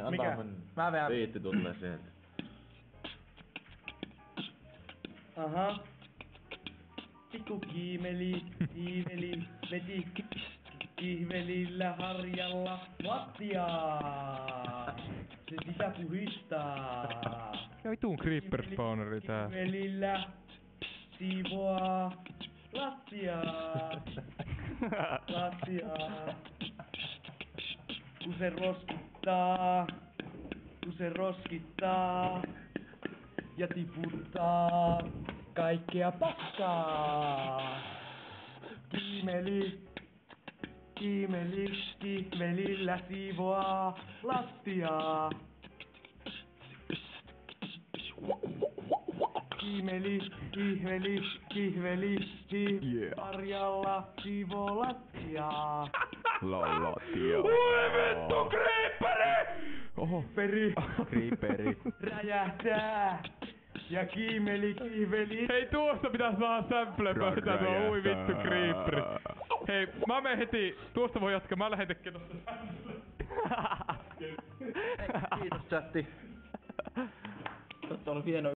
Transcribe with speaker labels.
Speaker 1: Mikä? Mä vedän.
Speaker 2: Viitti tulee sieltä.
Speaker 1: Aha. Pikku kiimeli, veti kihvelillä harjalla lattiaa. Se sitä puhistaa.
Speaker 3: Ja vitun creeper spawneri tää.
Speaker 1: Kihvelillä siivoaa lattiaa. Kun se roskittaa ja tiputtaa kaikkea paskaa. Kihvelillä siivoaa lattiaa. Harjalla siivoo lattiaa.
Speaker 3: Lattia.
Speaker 1: Oi vittu, creeperi!
Speaker 3: Oho. Creeperi.
Speaker 1: Räjähtää! Ja kihveli.
Speaker 3: Hei, tuosta pitäis saada sample pöytään tuo ui vittu creeperi. Hei, mä menen heti. Tuosta voi jatkaa, mä lähden tekemään tosta sample.
Speaker 1: Kiitos chatti. Totta on hieno